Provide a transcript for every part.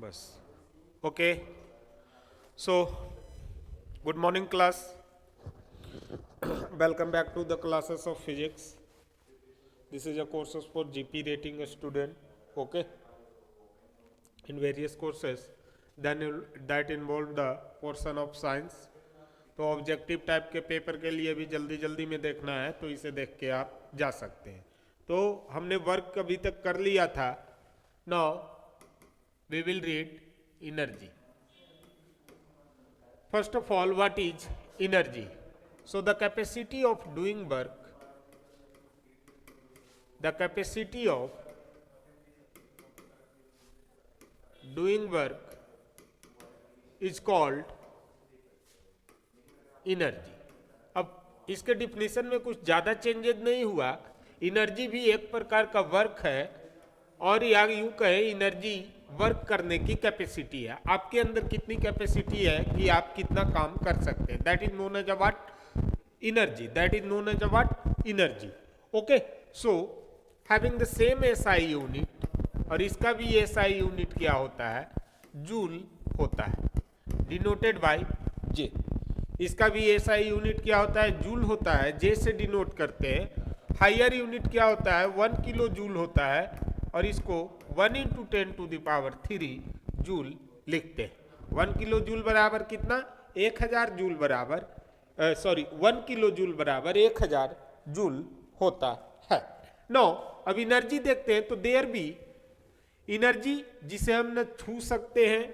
बस okay. So, good morning class. Welcome back to the classes of physics. This is a courses for GP rating student. Okay. In various courses that involve the portion of science. तो objective type के paper के लिए भी जल्दी जल्दी में देखना है तो इसे देख के आप जा सकते हैं. तो हमने वर्क अभी तक कर लिया था. Now we will read energy. First of all, what is energy? So the capacity of doing work is called energy. अब इसके डिफिनेशन में कुछ ज़्यादा चेंजेस नहीं हुआ. एनर्जी भी एक प्रकार का वर्क है और या यूं कहे एनर्जी वर्क करने की कैपेसिटी है. आपके अंदर कितनी कैपेसिटी है कि आप कितना काम कर सकते हैं. That is known as a what energy. That is known as a what energy. Okay. So having the same SI unit, और इसका भी एसआई यूनिट क्या होता है, जूल होता है, डिनोटेड बाय जे. इसका भी एसआई यूनिट क्या होता है, जूल होता है, जे से डिनोट करते हैं. हायर यूनिट क्या होता है, 1 किलो जूल होता है, और इसको 1 × 10⁻³ जूल लिखते हैं. 1 किलो जूल बराबर कितना, 1000 जूल बराबर 1 किलो जूल बराबर 1000 जूल होता है. नो अब एनर्जी देखते हैं. तो देयर भी एनर्जी जिसे हम न छू सकते हैं,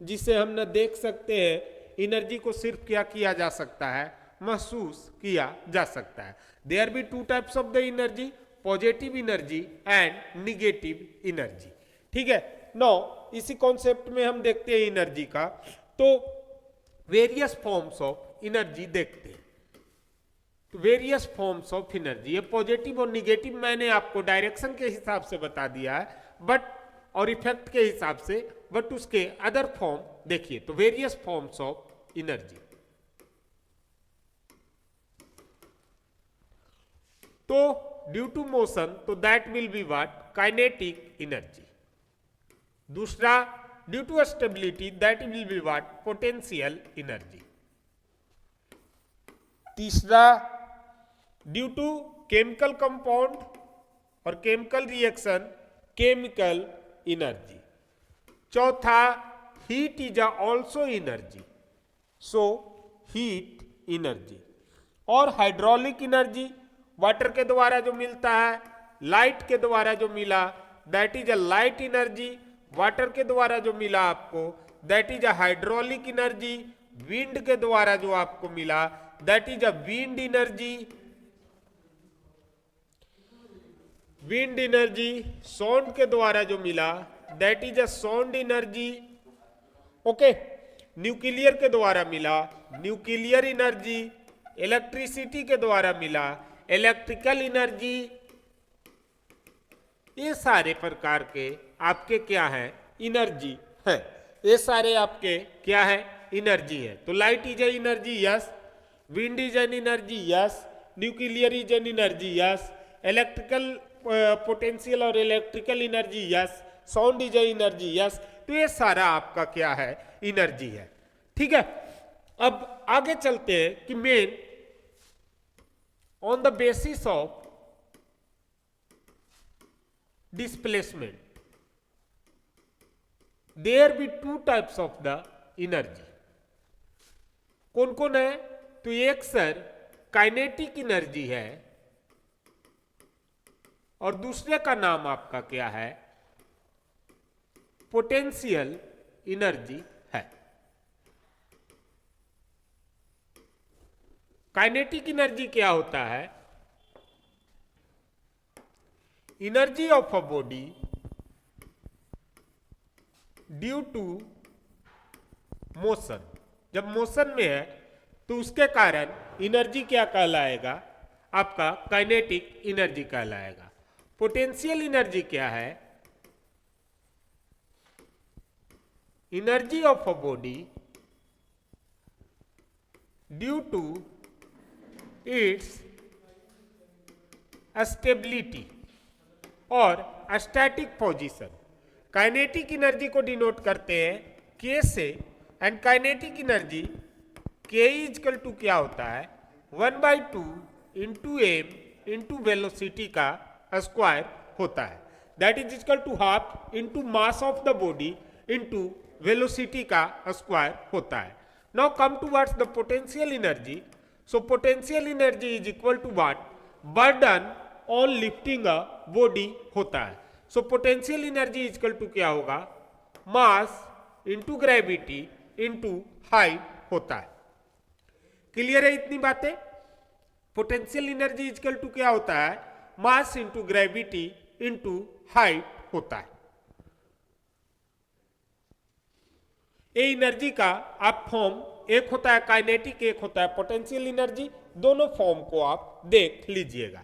जिसे हम न देख सकते हैं, एनर्जी को सिर्फ क्या किया जा सकता है, महसूस किया जा सकता है. There be 2 types of the energy, positive energy and negative energy. ठीक है. नो इसी कॉन्सेप्ट में हम देखते हैं एनर्जी का. तो वेरियस फॉर्म्स ऑफ एनर्जी देखते हैं. तो वेरियस फॉर्म्स ऑफ एनर्जी, ये पॉजिटिव और निगेटिव मैंने आपको डायरेक्शन के हिसाब से बता दिया है, बट और इफेक्ट के हिसाब से, बट उसके अदर फॉर्म देखिए. तो वेरियस फॉर्म्स ऑफ एनर्जी. तो ड्यू टू मोशन, तो that will be what, kinetic energy. दूसरा due to stability, that will be what, potential energy. तीसरा ड्यू टू केमिकल कंपाउंड और केमिकल रिएक्शन, केमिकल एनर्जी. चौथा heat is also energy, so heat energy. और hydraulic energy water के द्वारा जो मिलता है, लाइट के द्वारा जो मिला, that is a light energy. Water के द्वारा जो मिला आपको, that is a hydraulic energy. Wind के द्वारा जो आपको मिला, that is a wind energy. Wind energy. Sound के द्वारा जो मिला, that is a sound energy. Okay. Nuclear के द्वारा मिला, न्यूक्लियर एनर्जी. इलेक्ट्रिसिटी के द्वारा मिला, इलेक्ट्रिकल एनर्जी. ये सारे प्रकार के आपके क्या है, एनर्जी है. ये सारे आपके क्या है, एनर्जी है. तो light is energy, yes. Wind is an energy, yes. Nuclear is an energy, yes. Electrical potential और electrical energy, yes. Sound is energy, yes. तो ये सारा आपका क्या है, एनर्जी है. ठीक है. अब आगे चलते हैं कि main on the basis of displacement, there be 2 types of the energy. कौन कौन है, तो एक सर काइनेटिक एनर्जी है, और दूसरे का नाम आपका क्या है, पोटेंशियल एनर्जी है. काइनेटिक एनर्जी क्या होता है, energy of a body due to motion. जब मोशन में है तो उसके कारण एनर्जी क्या कहलाएगा, आपका काइनेटिक एनर्जी कहलाएगा. पोटेंशियल एनर्जी क्या है, energy of a body due to its stability और स्टैटिक पोजीशन. काइनेटिक एनर्जी को डिनोट करते हैं के से, एंड काइनेटिक एनर्जी के इजकल टू क्या होता है 1/2 इंटू एम इंटू वेलोसिटी का स्क्वायर होता है, that is equal to half into mass of the body into velocity का स्क्वायर होता है। Now come towards the potential energy. So potential energy is equal to what, burden on lifting a body होता है। So potential energy is equal to क्या होगा, mass into gravity into height होता है। Clear है इतनी बातें? पोटेंशियल एनर्जी इक्वल टू क्या होता है, मास इंटू ग्रेविटी इंटू हाइट होता है। ये एनर्जी का आप फॉर्म, एक होता है काइनेटिक, एक होता है पोटेंशियल एनर्जी, दोनों फॉर्म को आप देख लीजिएगा।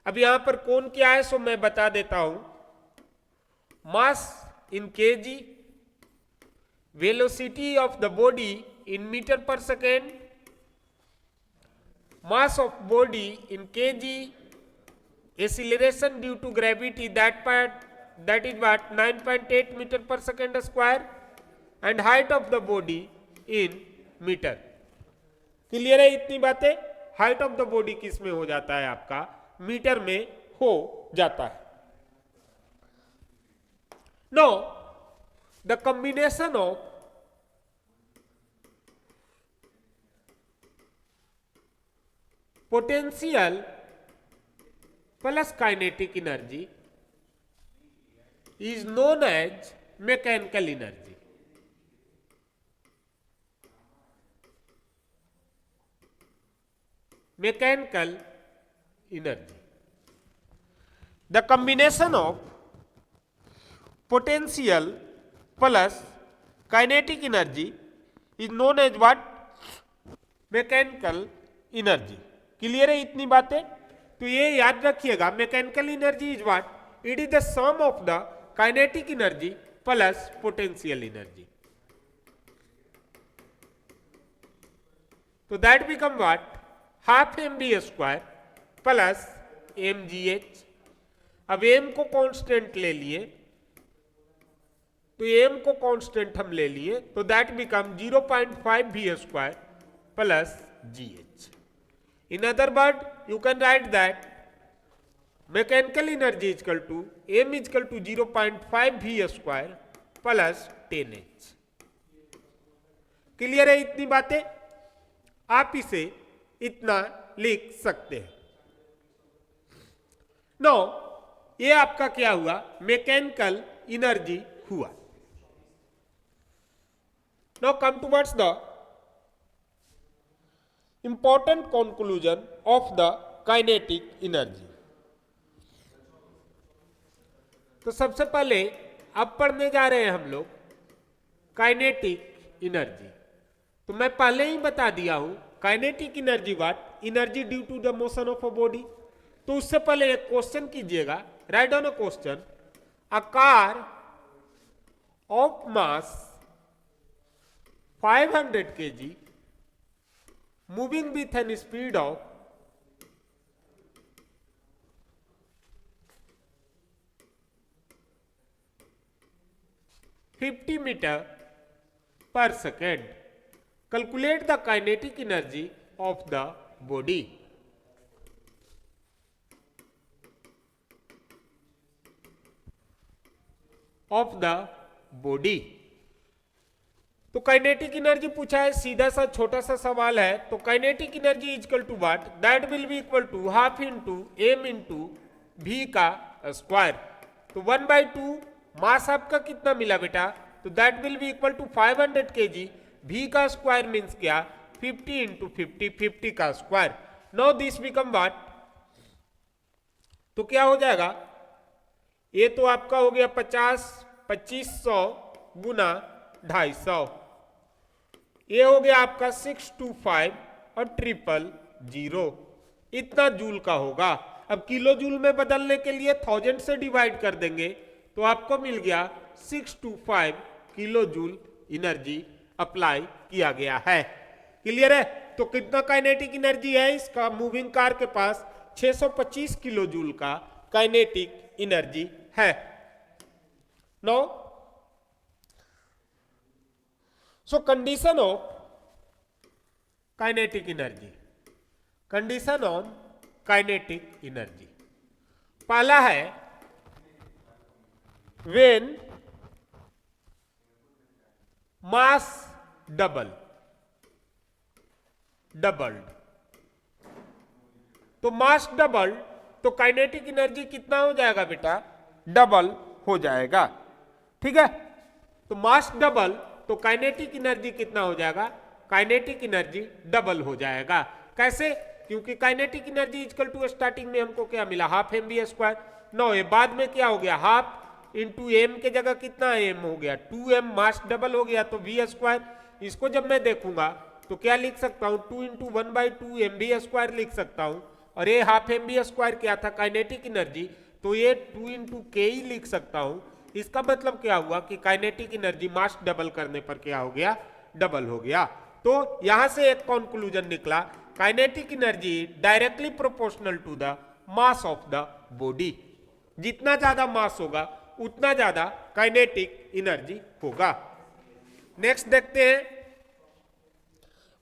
अब यहां पर कौन क्या है सो मैं बता देता हूं। Mass in KG, velocity of the body in metre per second, mass of body in kg, acceleration due to gravity that is what 9.8 meter per second square, and height of the body in meter। Clear है इतनी बातें? Height of the body किस में हो जाता है आपका, metre में हो जाता है। Know the combination of potential plus kinetic energy is known as mechanical energy. Mechanical energy, the combination of potential plus kinetic energy is known as what, mechanical energy. Clear है इतनी बातें? तो ये याद रखिएगा, mechanical energy is what, it is the sum of the kinetic energy plus potential energy. तो that become what, half mv² plus mgh। अब m को कांस्टेंट ले लिए, तो m को कांस्टेंट हम ले लिए, तो that become 0.5 v² plus gh। In other word, you can write that mechanical energy is equal to m is equal to 0.5 v² plus 10h। Clear है इतनी बातें? आप इसे इतना लिख सकते हैं। नो ये आपका क्या हुआ, मैकेनिकल एनर्जी हुआ। Now come towards the important conclusion of the kinetic energy. तो सबसे पहले अब पढ़ने जा रहे हैं हम लोग काइनेटिक एनर्जी। तो मैं पहले ही बता दिया हूं kinetic energy what, energy due to the motion of a body. तो उससे पहले एक क्वेश्चन कीजिएगा, write down a question, a car of mass 500 kg moving with an speed of 50 meter per second. Calculate the kinetic energy of the body. Of the body. तो kinetic energy पूछा है, सीधा सा छोटा सा सवाल है। तो kinetic energy is equal to what, that will be equal to half into M into V का स्क्वायर। तो 1/2 मास आपका कितना मिला बेटा, तो that will be equal to 500 kg, V का स्क्वायर मीन्स क्या 50 इंटू 50, 50 का square. Now this become what, तो क्या हो जाएगा, ये तो आपका हो गया 2500 गुना 250, ये हो गया आपका 625 और 000, इतना जूल का होगा। अब किलो जूल में बदलने के लिए 1000 से डिवाइड कर देंगे तो आपको मिल गया 625 किलो जूल एनर्जी अप्लाई किया गया है। क्लियर है? तो कितना काइनेटिक एनर्जी है इसका, मूविंग कार के पास 625 किलो जूल का काइनेटिक एनर्जी है। Now so condition of kinetic energy, condition on kinetic energy पहला है व्हेन मास डबल्ड, तो मास डबल तो काइनेटिक एनर्जी कितना हो जाएगा बेटा, डबल हो जाएगा। ठीक है, तो मास डबल तो काइनेटिक एनर्जी कितना हो जाएगा, काइनेटिक एनर्जी डबल हो जाएगा। कैसे, क्योंकि kinetic energy equal to starting में हमको क्या मिला, half M B square. No, ये बाद में क्या हो गया, हाफ इंटू एम के जगह कितना एम हो गया, 2m, मास डबल हो गया तो वी स्क्वायर। इसको जब मैं देखूंगा तो क्या लिख सकता हूं, 2 इंटू 1/2 एम बी स्क्वायर लिख सकता हूं, और ये हाफ एम बी स्क्वायर क्या था, काइनेटिक एनर्जी, तो ये 2 इंटू के ही लिख सकता हूं। इसका मतलब क्या हुआ कि काइनेटिक एनर्जी मास डबल करने पर क्या हो गया, डबल हो गया। तो यहां से एक कंक्लूजन निकला, kinetic energy directly proportional to the mass of the body. जितना ज्यादा मास होगा उतना ज्यादा काइनेटिक एनर्जी होगा। नेक्स्ट देखते हैं,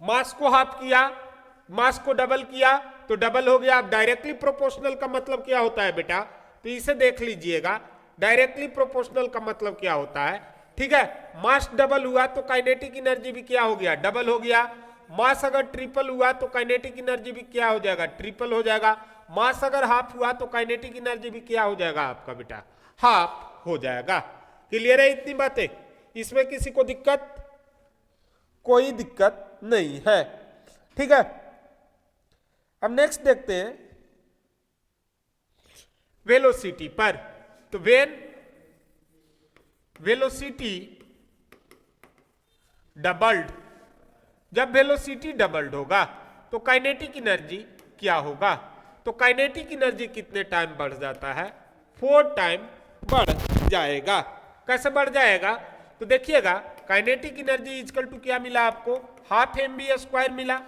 मास को हाफ किया, मास को डबल किया तो डबल हो गया। अब डायरेक्टली प्रोपोर्शनल का मतलब क्या होता है बेटा, तो इसे देख लीजिएगा, डायरेक्टली प्रोपोर्शनल का मतलब क्या होता है। ठीक है, मास डबल हुआ तो काइनेटिक एनर्जी भी क्या हो गया, डबल हो गया। मास अगर ट्रिपल हुआ तो काइनेटिक एनर्जी भी क्या हो जाएगा, ट्रिपल हो जाएगा। मास अगर हाफ हुआ तो काइनेटिक एनर्जी भी क्या हो जाएगा आपका बेटा, हाफ हो जाएगा। क्लियर है इतनी बातें, इसमें किसी को दिक्कत, कोई दिक्कत नहीं है। ठीक है, अब नेक्स्ट देखते हैं वेलोसिटी पर। तो वेन वेलोसिटी डबल्ड, जब वेलोसिटी डबल्ड होगा तो काइनेटिक एनर्जी क्या होगा, तो काइनेटिक एनर्जी कितने टाइम बढ़ जाता है, 4 टाइम बढ़ जाएगा। कैसे बढ़ जाएगा, तो देखिएगा, काइनेटिक एनर्जी इक्वल टू क्या मिला आपको, हाफ एम बी स्क्वायर मिला।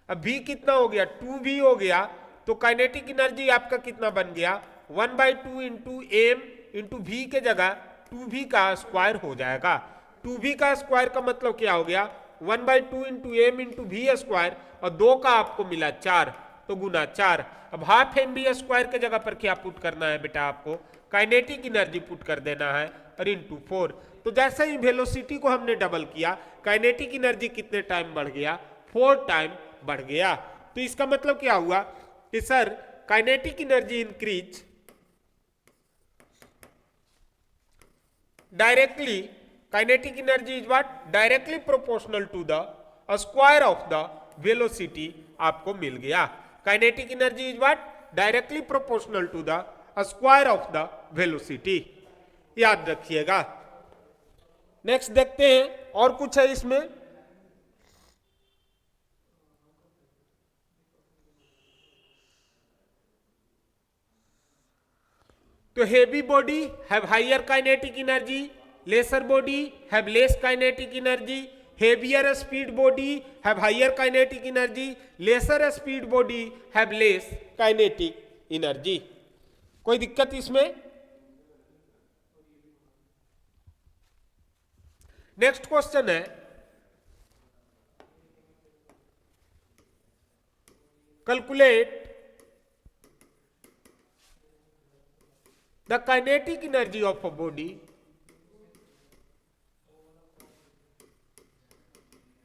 अब v कितना हो गया, 2v हो गया, तो काइनेटिक एनर्जी आपका कितना बन गया, 1/2 इंटू एम इंटू वी के जगह 2v का स्क्वायर हो जाएगा। 2v का स्क्वायर का मतलब क्या हो गया, 1/2 into M into V square, और 2 का आपको मिला 4, तो गुना 4। अब हाफ एम बी स्क्वायर के जगह पर क्या पुट करना है बेटा, आपको काइनेटिक एनर्जी पुट कर देना है, और इंटू 4। तो जैसे ही वेलोसिटी को हमने डबल किया, काइनेटिक एनर्जी कितने टाइम बढ़ गया, 4 टाइम बढ़ गया। तो इसका मतलब क्या हुआ कि sir kinetic energy increase directly, kinetic energy is what, directly proportional to the square of the velocity आपको मिल गया। Kinetic energy is what, directly proportional to the square of the velocity, याद रखिएगा। नेक्स्ट देखते हैं, और कुछ है इसमें। तो heavy body have higher kinetic energy, lesser body have less kinetic energy, heavier speed body have higher kinetic energy, lesser speed body have less kinetic energy। कोई दिक्कत इसमें? नेक्स्ट क्वेश्चन है, calculate the kinetic energy of a body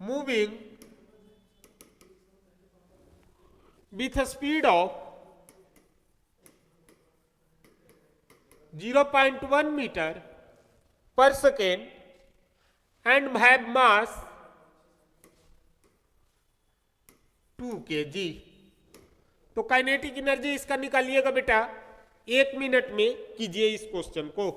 moving with a speed of 0.1 meter per second and have mass 2 kg। तो kinetic energy इसका निकालिएगा बेटा, 1 minute में कीजिए इस क्वेश्चन को।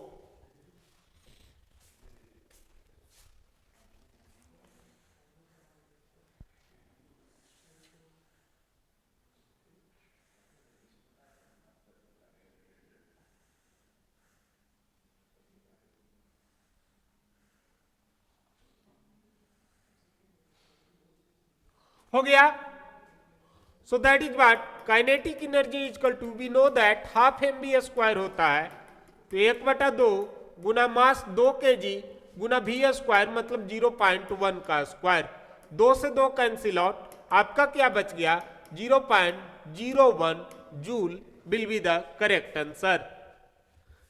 हो गया। So that is what, kinetic energy is equal to, we know that half M B square होता है, तो 1/2 गुना मास 2 kg गुना वी स्क्वायर मतलब 0.1 का स्क्वायर। 2 से 2 कैंसिल आउट, आपका क्या बच गया 0.01 joule will be the correct answer.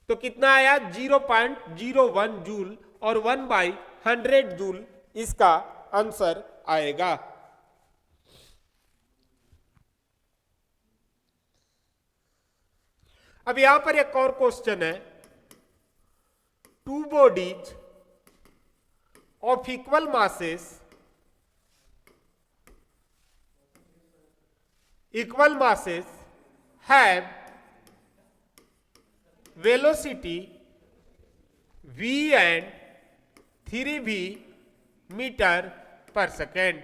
तो कितना आया 0.01 जूल और 1/100 जूल इसका आंसर आएगा। अब यहां पर एक और क्वेश्चन है, two bodies of equal masses have velocity v and 3v meter per second.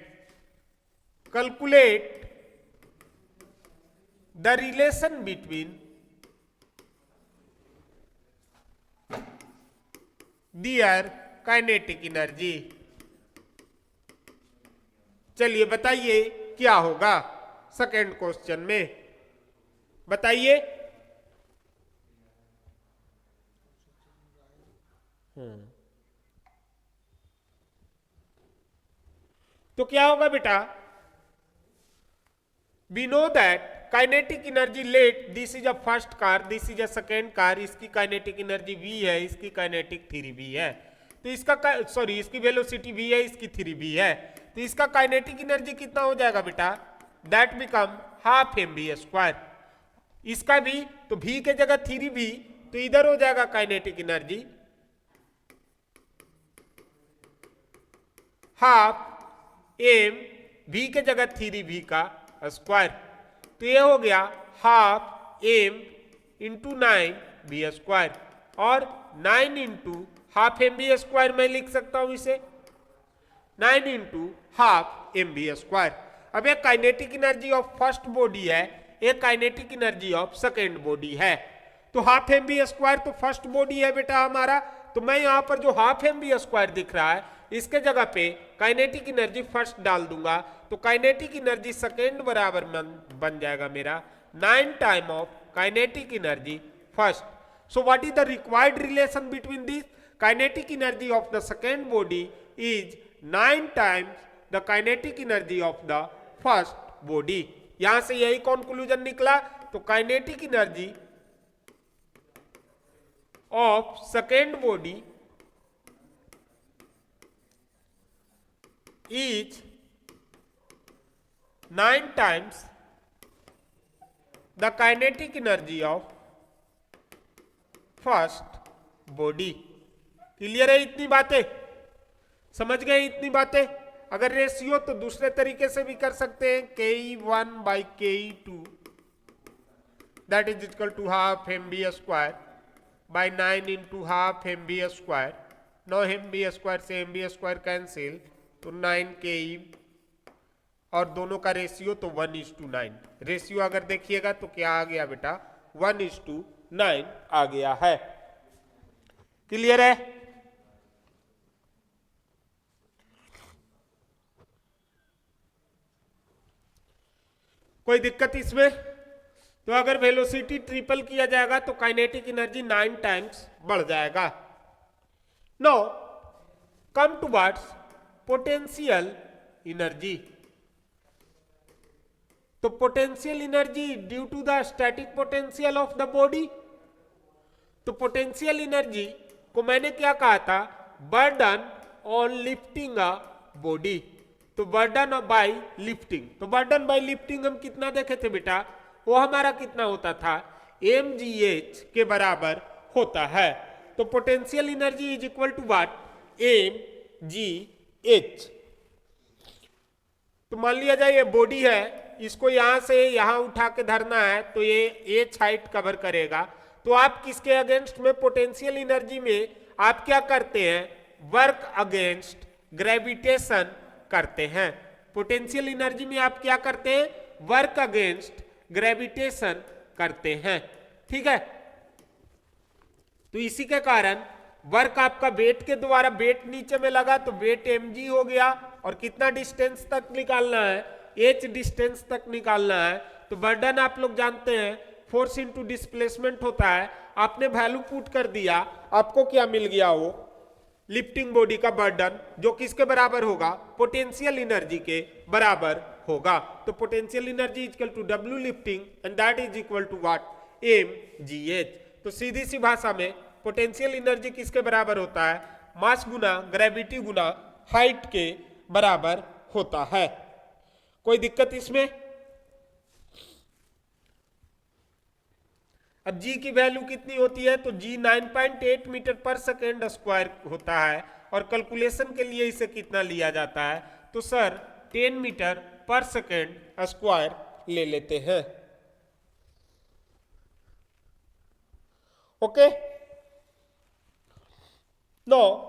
Calculate the relation between their kinetic energy. चलिए बताइए क्या होगा सेकेंड क्वेश्चन में, बताइए। तो क्या होगा बेटा, we know that kinetic energy late, this is a first car, this is a second car, इसकी काइनेटिक एनर्जी v है, इसकी काइनेटिक 3v है। तो इसका सॉरी इसकी वेलोसिटी v है, इसकी 3v है। तो इसका काइनेटिक एनर्जी कितना हो जाएगा बेटा, दैट बिकम हाफ mv²। इसका भी तो v के जगह 3v, तो इधर हो जाएगा kinetic energy half m v के जगह 3v का स्क्वायर। तो ये हो गया हाफ m इंटू 9v², और 9 इंटू हाफ mv² मैं लिख सकता हूं इसे, 9 इंटू हाफ mv²। अब एक kinetic energy of first body है, एक kinetic energy of second body है। तो हाफ mv² तो फर्स्ट बॉडी है बेटा हमारा, तो मैं यहां पर जो हाफ mv² दिख रहा है इसके जगह पे काइनेटिक एनर्जी फर्स्ट डाल दूंगा, तो काइनेटिक एनर्जी सेकेंड बराबर बन जाएगा मेरा 9 time of kinetic energy first. So what is the required relation between this, kinetic energy of the second body is 9 times the kinetic energy of the first body. यहां से यही conclusion निकला। तो kinetic energy of second body is 9 times the kinetic energy of first body। Clear है इतनी बातें, समझ गए इतनी बातें। अगर रेशियो तो दूसरे तरीके से भी कर सकते हैं, ke1/ke2 that is equal to half mv² by 9 into half mv²। 9 mv² से mv² कैंसिल, तो 9 ke, और दोनों का रेशियो तो 1:9। रेशियो अगर देखिएगा तो क्या आ गया बेटा 1:9 आ गया है। क्लियर है। कोई दिक्कत इसमें? तो अगर वेलोसिटी ट्रिपल किया जाएगा तो काइनेटिक एनर्जी 9 टाइम्स बढ़ जाएगा। Now come towards potential energy. तो potential energy due to the static potential of the body. तो पोटेंशियल एनर्जी को मैंने क्या कहा था, burden on lifting a body. तो बर्डन बाय लिफ्टिंग, तो बर्डन बाय लिफ्टिंग हम कितना देखे थे बेटा, वो हमारा कितना होता था mgh के बराबर होता है। तो potential energy is equal to what, mgh। तो मान लिया जाए ये बॉडी है, इसको यहां से यहां उठा के धरना है, तो ये h हाइट कवर करेगा। तो आप किसके अगेंस्ट में, पोटेंशियल एनर्जी में आप क्या करते हैं, वर्क अगेंस्ट ग्रेविटेशन करते हैं। पोटेंशियल एनर्जी में आप क्या करते हैं, वर्क अगेंस्ट ग्रेविटेशन करते हैं। ठीक है। तो इसी के कारण वर्क आपका वेट के द्वारा, वेट नीचे में लगा तो वेट mg हो गया, और कितना डिस्टेंस तक निकालना है, h डिस्टेंस तक निकालना है। तो बर्डन आप लोग जानते हैं फोर्स इंटू डिस्प्लेसमेंट होता है, आपने वैल्यू पुट कर दिया, आपको क्या मिल गया, वो लिफ्टिंग बॉडी का बर्डन जो किसके बराबर होगा, पोटेंशियल एनर्जी के बराबर होगा। तो potential energy equal to W lifting and that is equal to what, mgh। तो सीधी सी भाषा में पोटेंशियल एनर्जी किसके बराबर होता है, मास गुना ग्रेविटी गुना हाइट के बराबर होता है। कोई दिक्कत इसमें? अब g की वैल्यू कितनी होती है, तो g 9.8 metre per second square होता है, और कैलकुलेशन के लिए इसे कितना लिया जाता है, तो sir 10 metre per second square ले लेते हैं। ओके, नो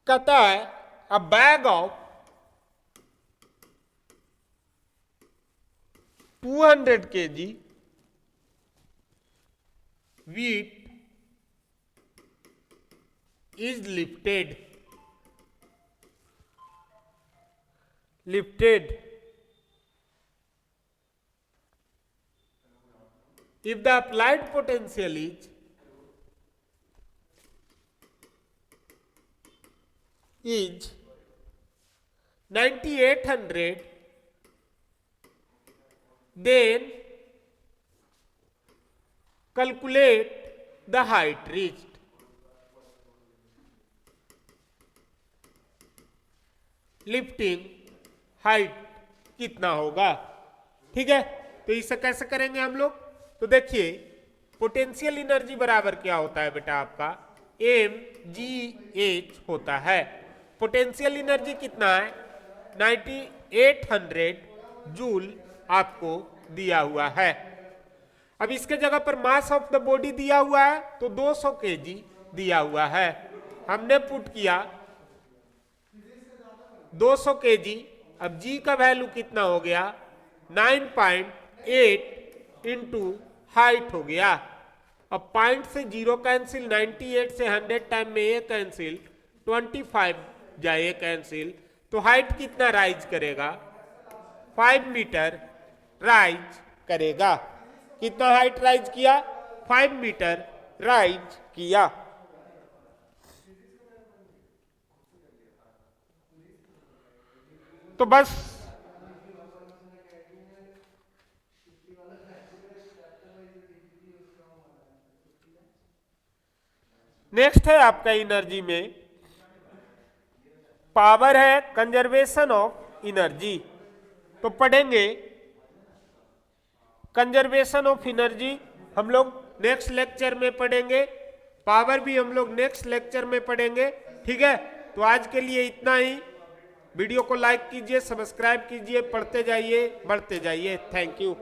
कहता है अ bag of 200 kg wheat is lifted if the applied potential is 9800, then calculate the height reached। Lifting height कितना होगा, ठीक है। तो इसे कैसे करेंगे हम लोग, तो देखिए पोटेंशियल एनर्जी बराबर क्या होता है बेटा, आपका mgh होता है। पोटेंशियल एनर्जी कितना है, 9800 जूल आपको दिया हुआ है। अब इसके जगह पर मास ऑफ द बॉडी दिया हुआ है, तो 200 kg दिया हुआ है। हमने पुट किया 200 kg, अब g का वैल्यू कितना हो गया, 9.8 इंटू हाइट हो गया। अब पॉइंट से 0 कैंसिल, 98 से 100 टाइम में ये कैंसिल, 25 जाए कैंसिल, तो हाइट कितना राइज करेगा, 5 मीटर राइज करेगा। कितना हाइट राइज किया, 5 मीटर राइज किया। तो बस नेक्स्ट है आपका एनर्जी में पावर है कंजर्वेशन ऑफ एनर्जी। तो पढ़ेंगे कंजर्वेशन ऑफ एनर्जी हम लोग नेक्स्ट लेक्चर में पढ़ेंगे, पावर भी हम लोग नेक्स्ट लेक्चर में पढ़ेंगे, ठीक है। तो आज के लिए इतना ही। वीडियो को लाइक कीजिए, सब्सक्राइब कीजिए, पढ़ते जाइए, बढ़ते जाइए। Thank you.